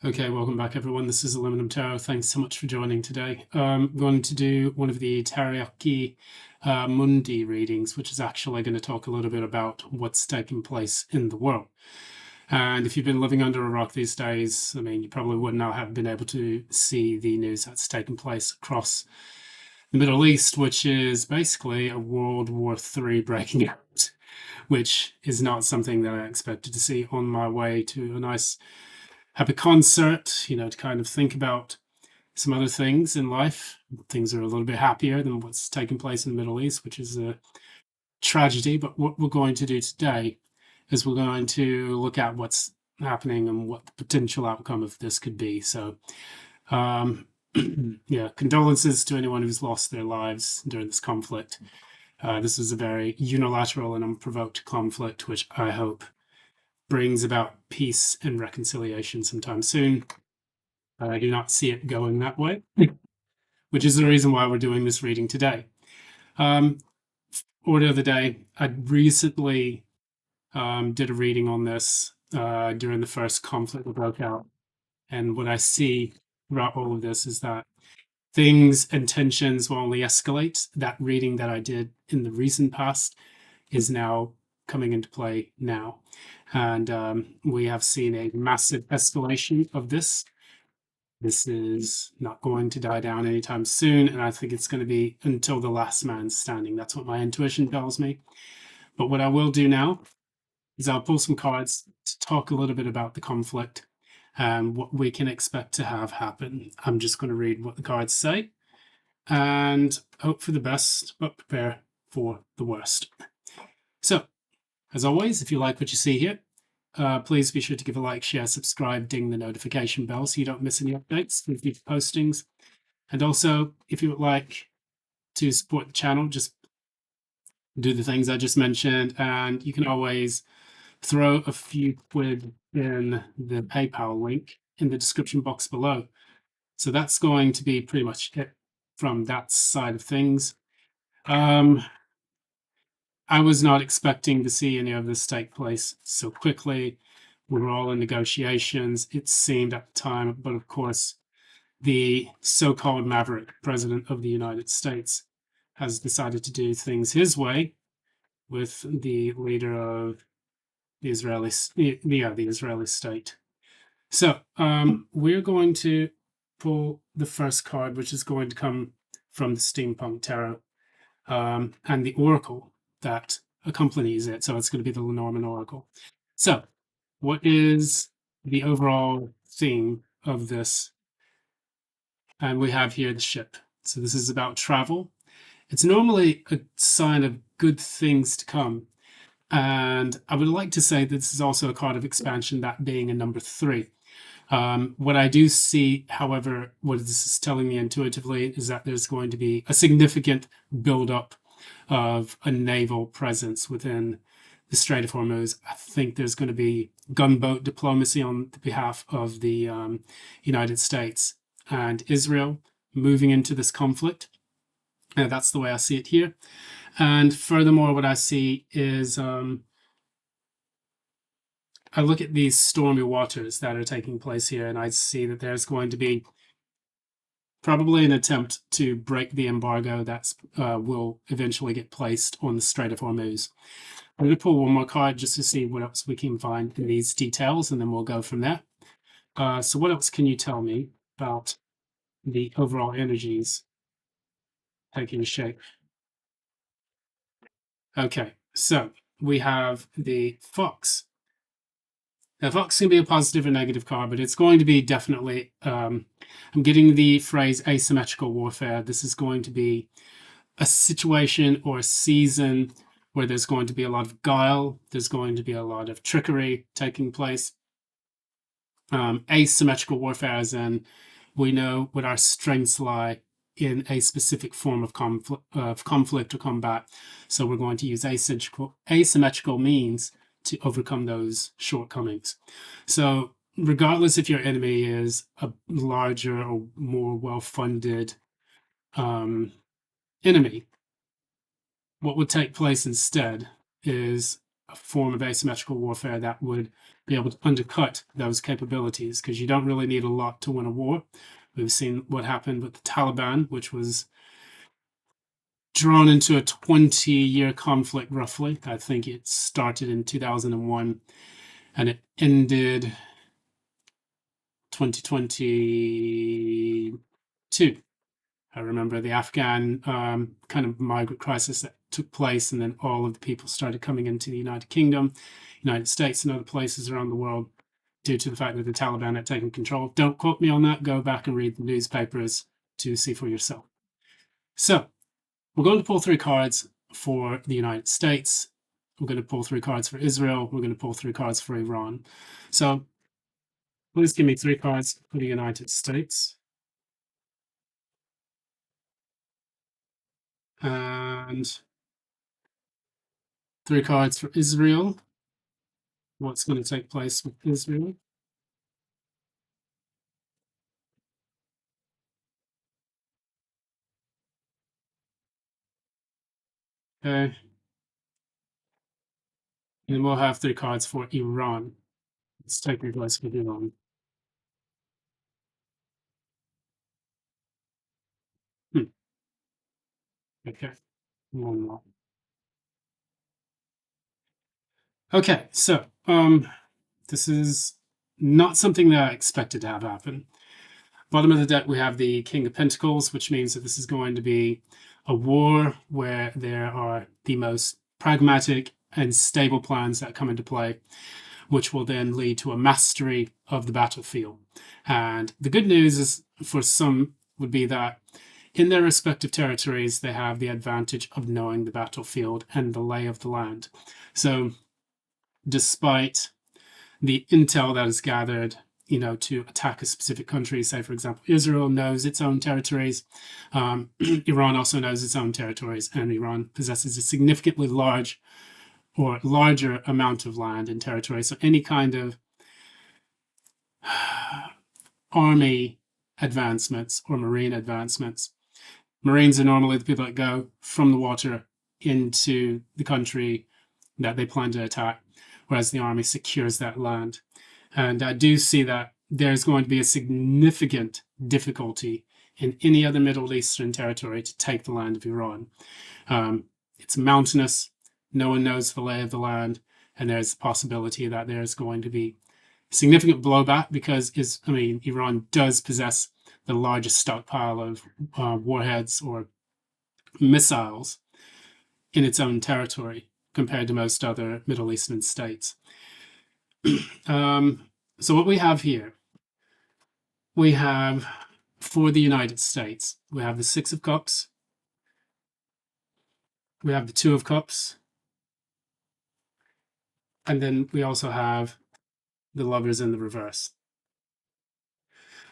Okay, welcome back, everyone. This is Aluminum Tarot. Thanks so much for joining today. I'm going to do one of the Tarocchi Mundi readings, which is actually going to talk a little bit about what's taking place in the world. And if you've been living under a rock these days, I mean, you probably would not have been able to see the news that's taken place across the Middle East, which is basically a World War III breaking out, which is not something that I expected to see on my way to a nice happy concert, to kind of think about some other things in life. Things are a little bit happier than what's taking place in the Middle East, which is a tragedy. But what we're going to do today is we're going to look at what's happening and what the potential outcome of this could be. So, yeah, condolences to anyone who's lost their lives during this conflict. This is a very unilateral and unprovoked conflict, which I hope brings about peace and reconciliation sometime soon. I do not see it going that way, which is the reason why we're doing this reading today. Order of the day, I recently did a reading on this during the first conflict that broke out. And what I see throughout all of this is that things and tensions will only escalate. That reading that I did in the recent past is now coming into play now. And we have seen a massive escalation of this. This is not going to die down anytime soon, and I think it's going to be until the last man standing. That's what my intuition tells me. But what I will do now is I'll pull some cards to talk a little bit about the conflict and what we can expect to have happen. I'm just going to read what the cards say and hope for the best, but prepare for the worst. So, as always, if you like what you see here, please be sure to give a like, share, subscribe, ding the notification bell so you don't miss any updates from future postings. And also, if you would like to support the channel, just do the things I just mentioned, and you can always throw a few quid in the PayPal link in the description box below. So that's going to be pretty much it from that side of things. I was not expecting to see any of this take place so quickly. We were all in negotiations, it seemed at the time, but of course, the so-called maverick president of the United States has decided to do things his way with the leader of the Israeli state. So we're going to pull the first card, which is going to come from the Steampunk Tarot, and the oracle that accompanies it. So it's going to be the Lenormand Oracle. So what is the overall theme of this? And we have here the ship. So this is about travel. It's normally a sign of good things to come. And I would like to say that this is also a card of expansion, that being a number 3. What I do see, however, what this is telling me intuitively is that there's going to be a significant buildup of a naval presence within the Strait of Hormuz. I think there's going to be gunboat diplomacy on the behalf of the United States and Israel moving into this conflict. That's the way I see it here. And furthermore, what I see is I look at these stormy waters that are taking place here, and I see that there's going to be probably an attempt to break the embargo that will eventually get placed on the Strait of Hormuz. I'm going to pull one more card just to see what else we can find in these details, and then we'll go from there. So what else can you tell me about the overall energies taking shape? Okay, so we have the Fox. Now, Fox can be a positive or negative card, but it's going to be definitely, I'm getting the phrase asymmetrical warfare. This is going to be a situation or a season where there's going to be a lot of guile, there's going to be a lot of trickery taking place. Asymmetrical warfare, as in we know what our strengths lie in a specific form of conflict or combat. So we're going to use asymmetrical means to overcome those shortcomings. So regardless if your enemy is a larger or more well-funded enemy, what would take place instead is a form of asymmetrical warfare that would be able to undercut those capabilities, because you don't really need a lot to win a war. We've seen what happened with the Taliban, which was drawn into a 20-year conflict, roughly. I think it started in 2001 and it ended 2022. I remember the Afghan kind of migrant crisis that took place, and then all of the people started coming into the United Kingdom, United States, and other places around the world due to the fact that the Taliban had taken control. Don't quote me on that. Go back and read the newspapers to see for yourself. So we're going to pull 3 cards for the United States. We're going to pull 3 cards for Israel. We're going to pull 3 cards for Iran. So please give me 3 cards for the United States. And 3 cards for Israel. What's going to take place with Israel? Okay. And we'll have 3 cards for Iran. Let's take place with Iran. Okay. One more. Okay, so this is not something that I expected to have happen. Bottom of the deck, we have the King of Pentacles, which means that this is going to be a war where there are the most pragmatic and stable plans that come into play, which will then lead to a mastery of the battlefield. And the good news is, for some, would be that in their respective territories, they have the advantage of knowing the battlefield and the lay of the land. So despite the intel that is gathered, to attack a specific country, say, for example, Israel knows its own territories. Iran also knows its own territories, and Iran possesses a significantly larger amount of land and territory. So any kind of army advancements or marine advancements, Marines are normally the people that go from the water into the country that they plan to attack, whereas the army secures that land. And I do see that there's going to be a significant difficulty in any other Middle Eastern territory to take the land of Iran. It's mountainous, no one knows the lay of the land, and there's a possibility that there's going to be significant blowback because Iran does possess the largest stockpile of warheads or missiles in its own territory compared to most other Middle Eastern states. So what we have here, we have, for the United States, we have the 6 of Cups, we have the 2 of Cups, and then we also have the Lovers in the reverse.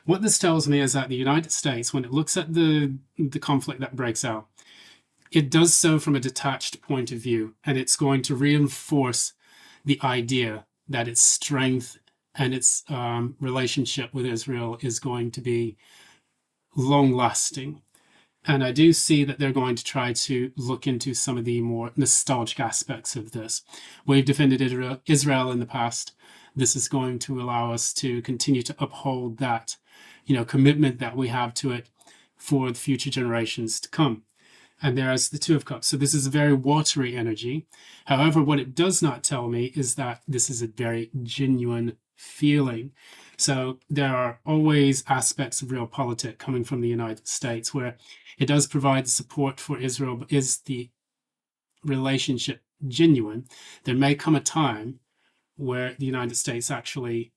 What this tells me is that the United States, when it looks at the conflict that breaks out, it does so from a detached point of view, and it's going to reinforce the idea that its strength and its relationship with Israel is going to be long-lasting. And I do see that they're going to try to look into some of the more nostalgic aspects of this. We've defended Israel in the past. This is going to allow us to continue to uphold that, commitment that we have to it for the future generations to come. And there's the 2 of Cups. So this is a very watery energy. However, what it does not tell me is that this is a very genuine feeling. So there are always aspects of realpolitik coming from the United States where it does provide support for Israel, but is the relationship genuine? There may come a time where the United States actually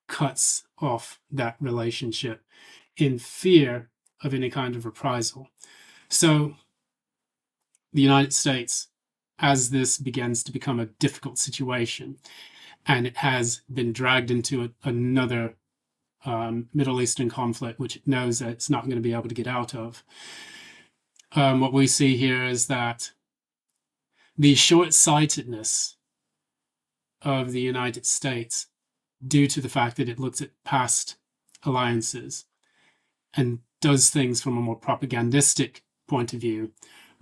cuts off that relationship in fear of any kind of reprisal. So the United States, as this begins to become a difficult situation, and it has been dragged into another Middle Eastern conflict, which it knows that it's not going to be able to get out of, what we see here is that the short-sightedness of the United States, due to the fact that it looks at past alliances and does things from a more propagandistic point of view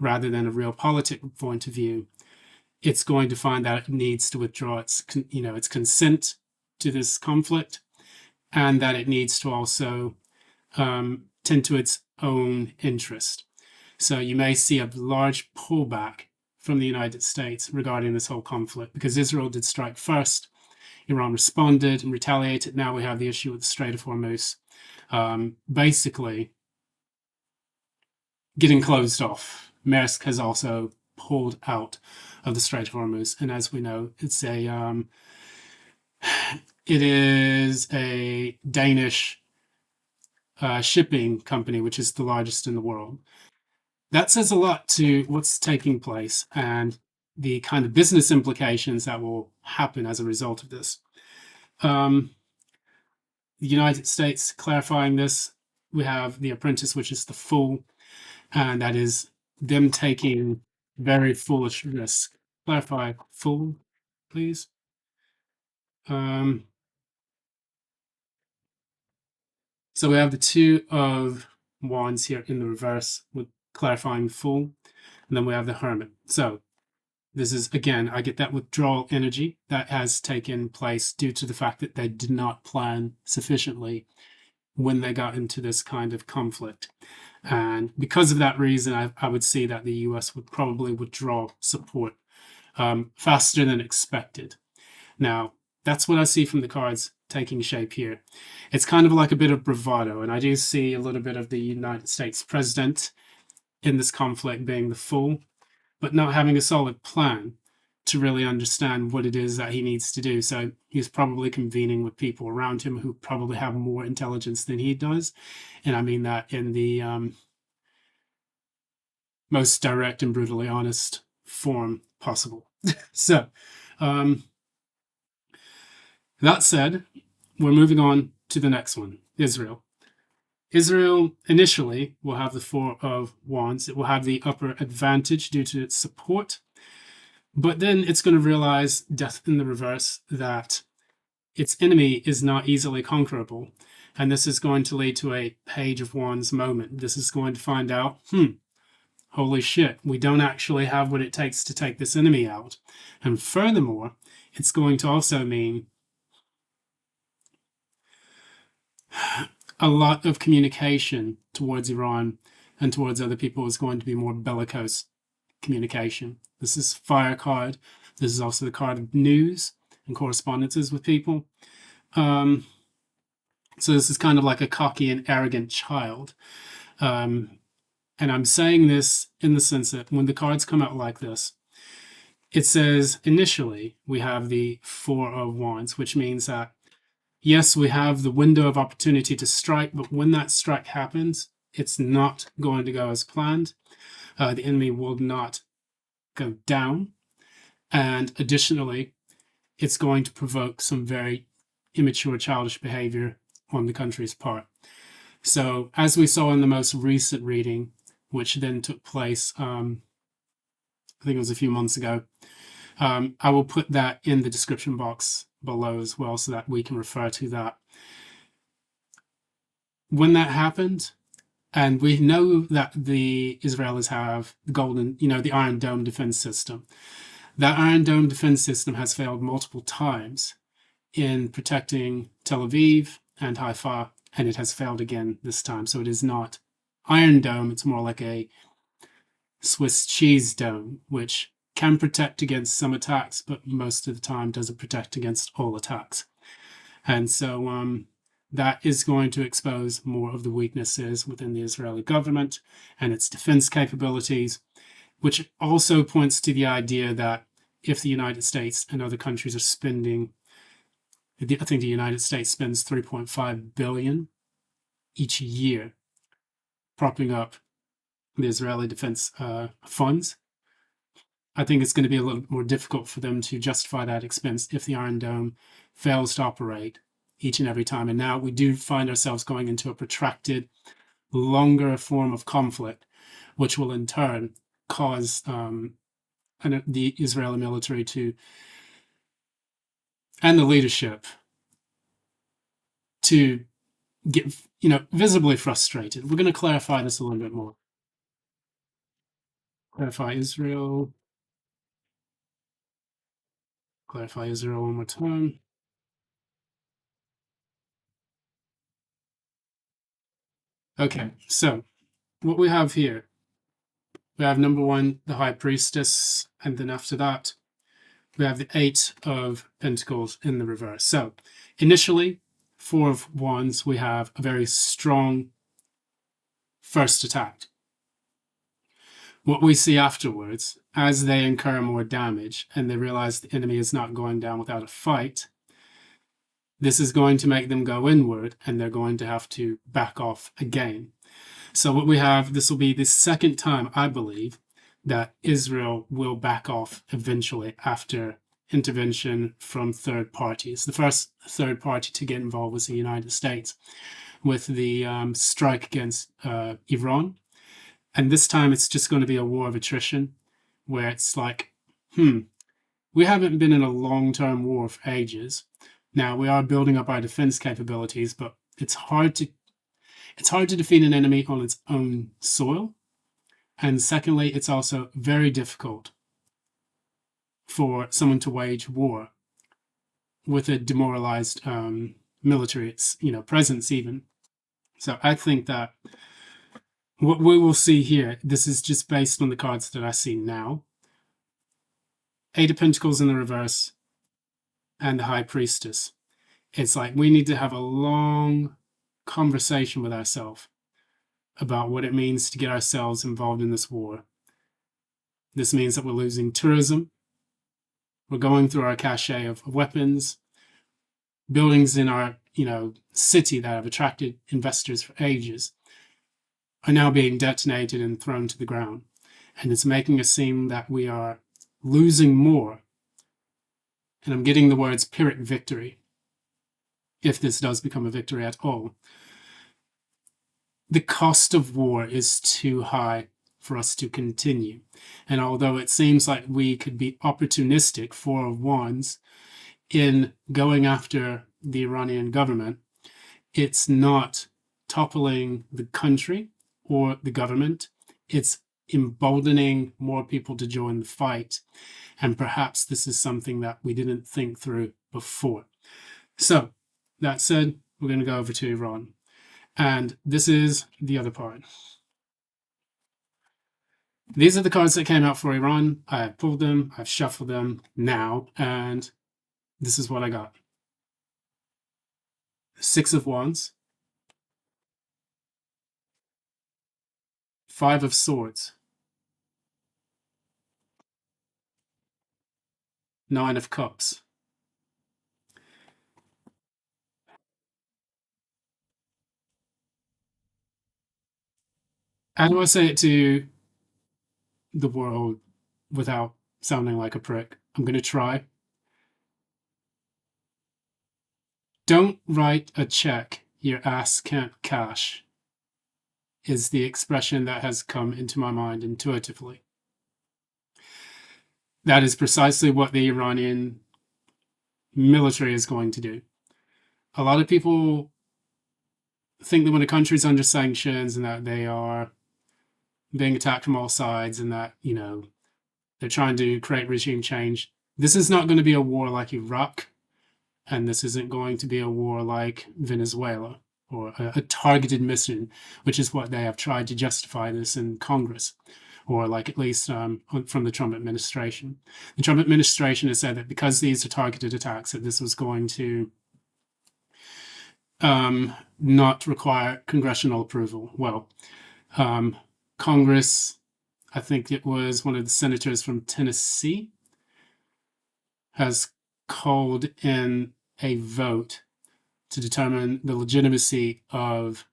rather than a realpolitik point of view, it's going to find that it needs to withdraw its consent to this conflict, and that it needs to also tend to its own interest. So you may see a large pullback from the United States regarding this whole conflict, because Israel did strike first. Iran responded and retaliated. Now we have the issue with the Strait of Hormuz, basically getting closed off. Maersk has also pulled out of the Strait of Hormuz, and as we know, it is a Danish shipping company, which is the largest in the world. That says a lot to what's taking place and the kind of business implications that will happen as a result of this. The United States clarifying this, we have the apprentice, which is the fool, and that is them taking very foolish risk. Clarify fool, please. So we have the two of wands here in the reverse with clarifying fool, and then we have the hermit. So this is, again, I get that withdrawal energy that has taken place due to the fact that they did not plan sufficiently when they got into this kind of conflict. And because of that reason, I would see that the US would probably withdraw support faster than expected. Now, that's what I see from the cards taking shape here. It's kind of like a bit of bravado, and I do see a little bit of the United States president in this conflict being the fool, but not having a solid plan to really understand what it is that he needs to do. So he's probably convening with people around him who probably have more intelligence than he does. And I mean that in the most direct and brutally honest form possible. So, that said, we're moving on to the next one, Israel. Israel initially will have the Four of Wands. It will have the upper advantage due to its support. But then it's going to realize, death in the reverse, that its enemy is not easily conquerable. And this is going to lead to a Page of Wands moment. This is going to find out, holy shit, we don't actually have what it takes to take this enemy out. And furthermore, it's going to also mean a lot of communication towards Iran and towards other people is going to be more bellicose communication. This is fire card. This is also the card of news and correspondences with people. So this is kind of like a cocky and arrogant child. And I'm saying this in the sense that when the cards come out like this, it says initially we have the Four of Wands, which means that yes, we have the window of opportunity to strike, but when that strike happens, it's not going to go as planned. The enemy will not go down. And additionally, it's going to provoke some very immature, childish behavior on the country's part. So, as we saw in the most recent reading, which then took place, I think it was a few months ago, I will put that in the description box below as well so that we can refer to that. When that happened, and we know that the Israelis have the the Iron Dome defense system. That Iron Dome defense system has failed multiple times in protecting Tel Aviv and Haifa, and it has failed again this time. So it is not Iron Dome, it's more like a Swiss cheese dome, which can protect against some attacks, but most of the time doesn't protect against all attacks. And so that is going to expose more of the weaknesses within the Israeli government and its defense capabilities, which also points to the idea that if the United States and other countries are spending, I think the United States spends $3.5 billion each year propping up the Israeli defense funds. I think it's going to be a little more difficult for them to justify that expense if the Iron Dome fails to operate each and every time. And now we do find ourselves going into a protracted, longer form of conflict, which will in turn cause the Israeli military and the leadership to get, visibly frustrated. We're going to clarify this a little bit more. Clarify Israel. Clarify Israel one more time. Okay, so what we have here, we have number one, the High Priestess, and then after that, we have the Eight of Pentacles in the reverse. So initially, Four of Wands, we have a very strong first attack. What we see afterwards, as they incur more damage and they realize the enemy is not going down without a fight, this is going to make them go inward and they're going to have to back off again. So what we have, this will be the second time, I believe, that Israel will back off eventually after intervention from third parties. The first third party to get involved was the United States with the strike against Iran. And this time it's just going to be a war of attrition where it's like, we haven't been in a long-term war for ages. Now we are building up our defense capabilities, but it's hard to defeat an enemy on its own soil. And secondly, it's also very difficult for someone to wage war with a demoralized military, presence even. So I think that what we will see here, this is just based on the cards that I see now. Eight of Pentacles in the reverse and the High Priestess. It's like we need to have a long conversation with ourselves about what it means to get ourselves involved in this war. This means that we're losing tourism. We're going through our cache of weapons. Buildings in our, city that have attracted investors for ages are now being detonated and thrown to the ground. And it's making us seem that we are losing more. And I'm getting the words Pyrrhic victory, if this does become a victory at all. The cost of war is too high for us to continue. And although it seems like we could be opportunistic, Four of Wands, in going after the Iranian government, it's not toppling the country or the government. It's emboldening more people to join the fight. And perhaps this is something that we didn't think through before. So, that said, we're going to go over to Iran. And this is the other part. These are the cards that came out for Iran. I have pulled them, I've shuffled them now, and this is what I got. Six of Wands, Five of Swords, Nine of Cups. How do I say it to the world without sounding like a prick? I'm going to try. Don't write a check your ass can't cash is the expression that has come into my mind intuitively. That is precisely what the Iranian military is going to do. A lot of people think that when a country is under sanctions and that they are being attacked from all sides and that, they're trying to create regime change, this is not going to be a war like Iraq, and this isn't going to be a war like Venezuela or a targeted mission, which is what they have tried to justify this in Congress, or like at least from the Trump administration. The Trump administration has said that because these are targeted attacks, that this was going to not require congressional approval. Well, Congress, I think it was one of the senators from Tennessee, has called in a vote to determine the legitimacy of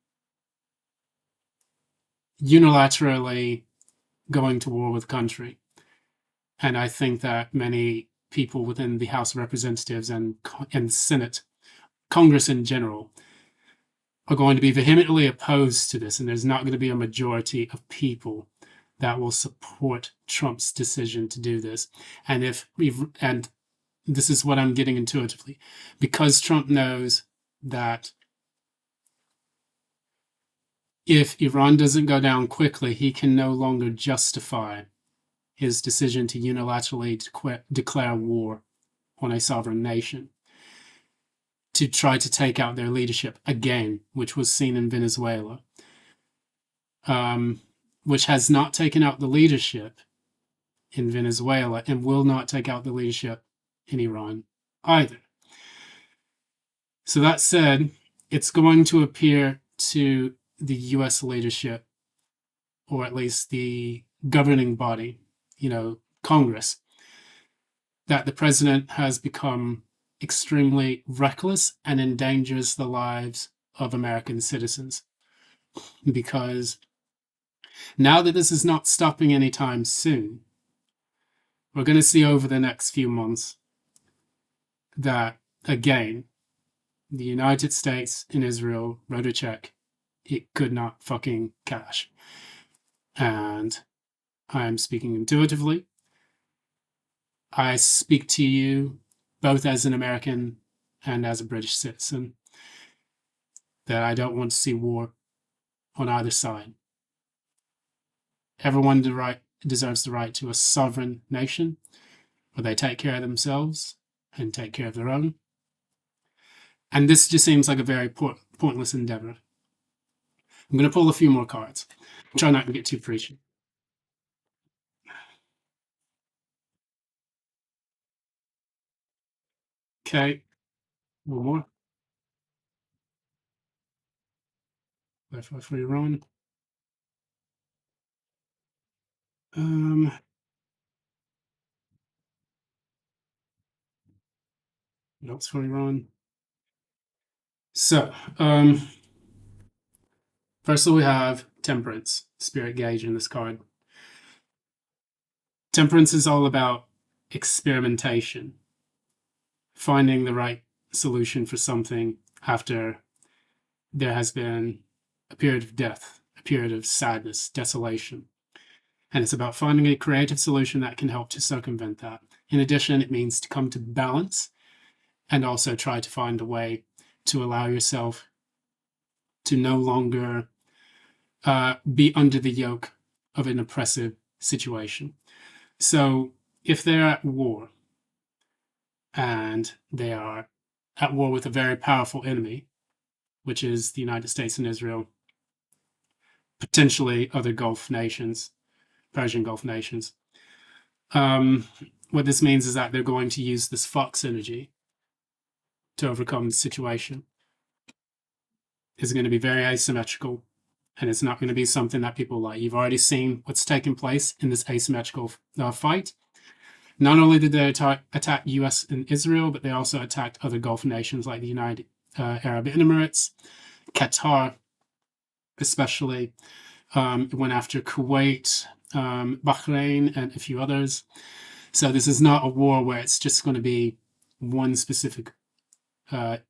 unilaterally going to war with country. And I think that many people within the House of Representatives and Senate, Congress in general, are going to be vehemently opposed to this, and there's not going to be a majority of people that will support Trump's decision to do this. And this is what I'm getting intuitively, because Trump knows that if Iran doesn't go down quickly, he can no longer justify his decision to unilaterally declare war on a sovereign nation to try to take out their leadership again, which was seen in Venezuela, which has not taken out the leadership in Venezuela and will not take out the leadership in Iran either. So that said, it's going to appear to the US leadership, or at least the governing body, Congress, that the president has become extremely reckless and endangers the lives of American citizens. Because now that this is not stopping anytime soon, we're going to see over the next few months that, again, the United States and Israel wrote a check it could not fucking cash. And I'm speaking intuitively. I speak to you both as an American and as a British citizen that I don't want to see war on either side. Everyone deserves the right to a sovereign nation where they take care of themselves and take care of their own. And this just seems like a very pointless endeavor. I'm going to pull a few more cards. Try not to get too preachy. Okay, one more. Left for Iran. What else for Iran? So, firstly, we have Temperance, Spirit Gauge in this card. Temperance is all about experimentation, finding the right solution for something after there has been a period of death, a period of sadness, desolation. And it's about finding a creative solution that can help to circumvent that. In addition, it means to come to balance and also try to find a way to allow yourself to no longer be under the yoke of an oppressive situation. So if they're at war and they are at war with a very powerful enemy, which is the United States and Israel, potentially other Gulf nations, Persian Gulf nations, what this means is that they're going to use this fox energy to overcome the situation. It's going to be very asymmetrical, and it's not going to be something that people like. You've already seen what's taking place in this asymmetrical fight. Not only did they attack US and Israel, but they also attacked other Gulf nations like the United Arab Emirates, Qatar, especially. It went after Kuwait, Bahrain, and a few others. So this is not a war where it's just going to be one specific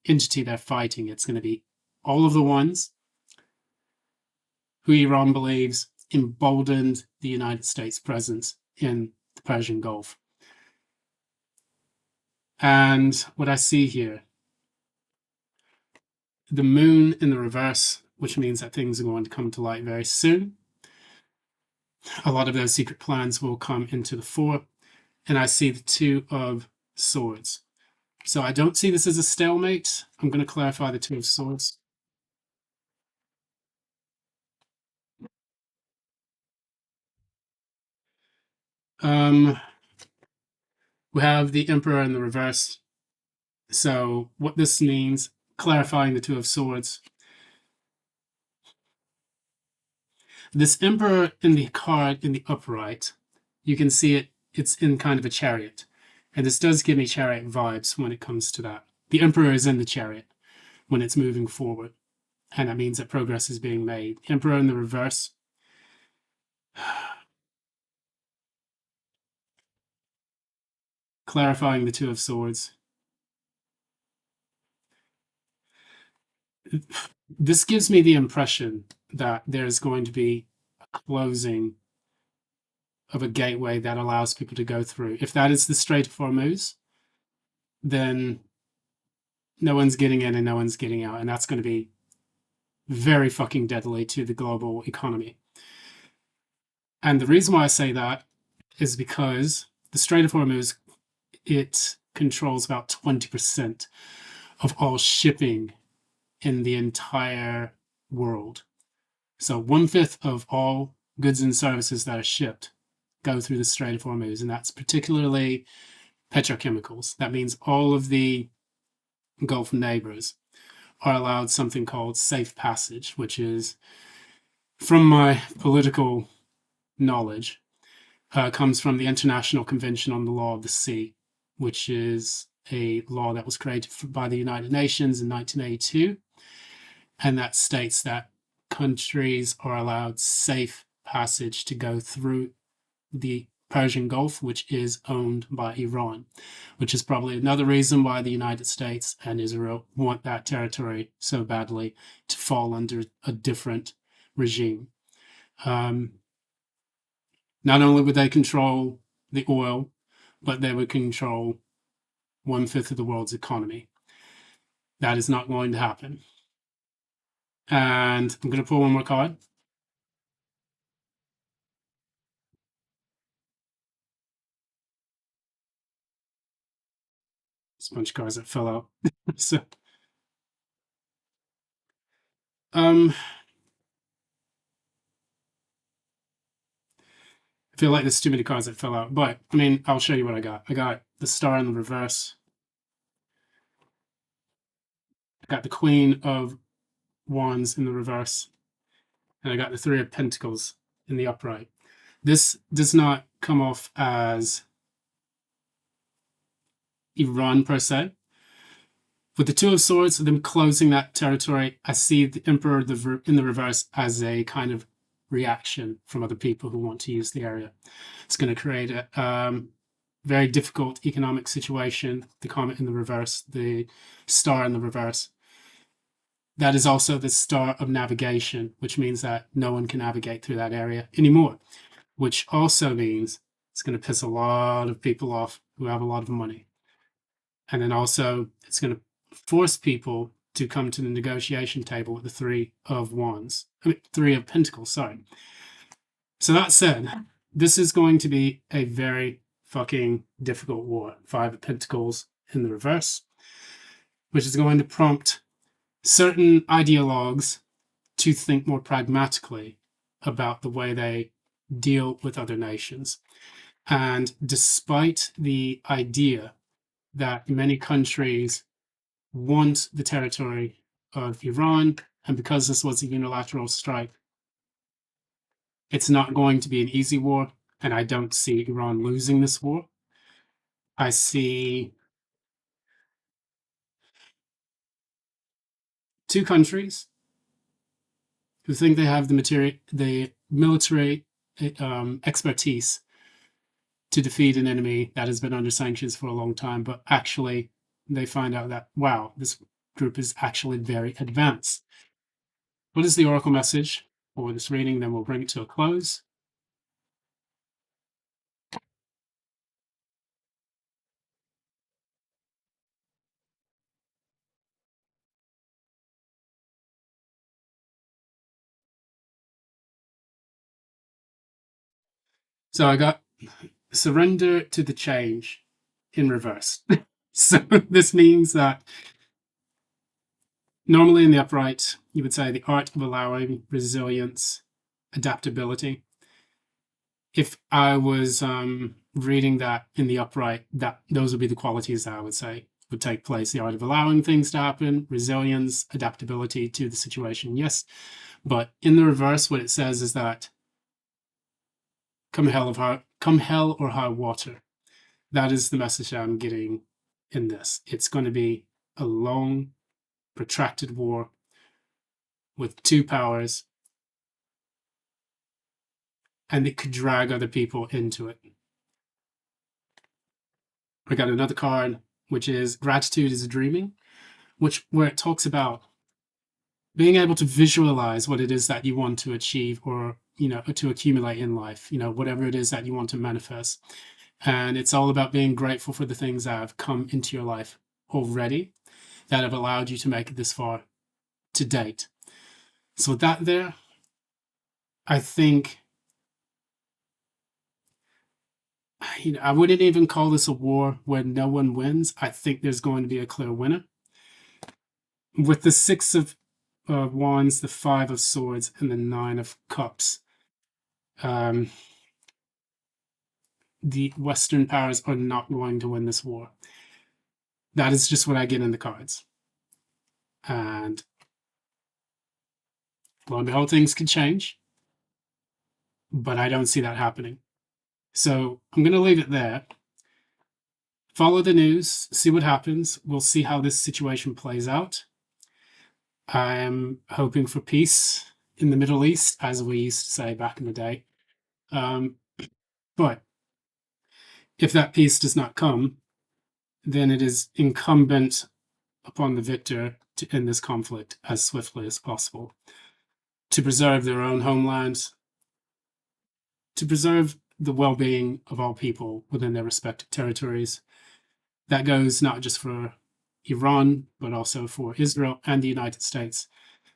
entity they're fighting. It's going to be all of the ones who Iran believes emboldened the United States' presence in the Persian Gulf. And what I see here, the moon in the reverse, which means that things are going to come to light very soon. A lot of those secret plans will come into the fore. And I see the Two of Swords. So I don't see this as a stalemate. I'm going to clarify the Two of Swords. We have the Emperor in the reverse. So what this means, clarifying the Two of Swords. This Emperor in the card in the upright, you can see it's in kind of a chariot. And this does give me chariot vibes when it comes to that. The Emperor is in the chariot when it's moving forward. And that means that progress is being made. Emperor in the reverse. Clarifying the Two of Swords. This gives me the impression that there's going to be a closing of a gateway that allows people to go through. If that is the Strait of Hormuz, then no one's getting in and no one's getting out. And that's going to be very fucking deadly to the global economy. And the reason why I say that is because the Strait of Hormuz, it controls about 20% of all shipping in the entire world. So 1/5 of all goods and services that are shipped go through the Strait of Hormuz, and that's particularly petrochemicals. That means all of the Gulf neighbors are allowed something called safe passage, which is, from my political knowledge, comes from the International Convention on the Law of the Sea, which is a law that was created by the United Nations in 1982. And that states that countries are allowed safe passage to go through the Persian Gulf, which is owned by Iran, which is probably another reason why the United States and Israel want that territory so badly to fall under a different regime. Not only would they control the oil, but they would control 1/5 of the world's economy. That is not going to happen. And I'm going to pull one more card. It's a bunch of cards that fell out. So, I feel like there's too many cards that fell out, but I mean, I'll show you what I got. I got the Star in the reverse. I got the Queen of Wands in the reverse, and I got the Three of Pentacles in the upright. This does not come off as Iran per se. With the Two of Swords, them closing that territory, I see the Emperor in the reverse as a kind of reaction from other people who want to use the area. It's going to create a very difficult economic situation. The Comet in the reverse, the Star in the reverse. That is also the Star of navigation, which means that no one can navigate through that area anymore, which also means it's going to piss a lot of people off who have a lot of money. And then also it's going to force people to come to the negotiation table with the Three of Pentacles, sorry. So that said, this is going to be a very fucking difficult war. Five of Pentacles in the reverse, which is going to prompt certain ideologues to think more pragmatically about the way they deal with other nations. And despite the idea that many countries want the territory of Iran, and because this was a unilateral strike, it's not going to be an easy war, and I don't see Iran losing this war. I see two countries who think they have the military expertise to defeat an enemy that has been under sanctions for a long time, but actually they find out that, wow, this group is actually very advanced. What is the oracle message for this reading? Then we'll bring it to a close. So I got surrender to the change in reverse. So this means that normally in the upright, you would say the art of allowing resilience, adaptability. If I was reading that in the upright, that those would be the qualities that I would say would take place: the art of allowing things to happen, resilience, adaptability to the situation. Yes, but in the reverse, what it says is that come hell or high water. That is the message I'm getting in this. It's going to be a long, protracted war with two powers, and it could drag other people into it. I got another card, which is Gratitude is a Dreaming, where it talks about being able to visualize what it is that you want to achieve, or to accumulate in life, whatever it is that you want to manifest. And it's all about being grateful for the things that have come into your life already that have allowed you to make it this far to date. So with that there, I think I wouldn't even call this a war where no one wins. I think there's going to be a clear winner. With the Six of Wands, the Five of Swords, and the Nine of Cups, um, the Western powers are not going to win this war. That is just what I get in the cards. And lo and behold, things could change, but I don't see that happening. So I'm going to leave it there. Follow the news, see what happens. We'll see how this situation plays out. I am hoping for peace in the Middle East, as we used to say back in the day. But if that peace does not come, then it is incumbent upon the victor to end this conflict as swiftly as possible, to preserve their own homelands, to preserve the well-being of all people within their respective territories. That goes not just for Iran, but also for Israel and the United States,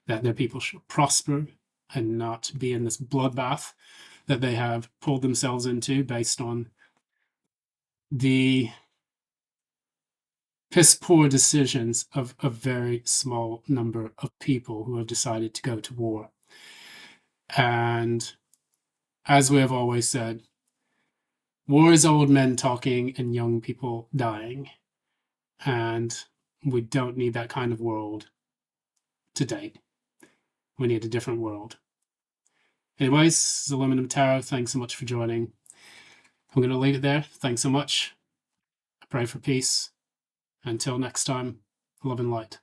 that their people should prosper and not be in this bloodbath that they have pulled themselves into based on the piss poor decisions of a very small number of people who have decided to go to war. And as we have always said, war is old men talking and young people dying. And we don't need that kind of world today. We need a different world. Anyways, Aluminum Tarot, thanks so much for joining. I'm going to leave it there. Thanks so much. I pray for peace. Until next time, love and light.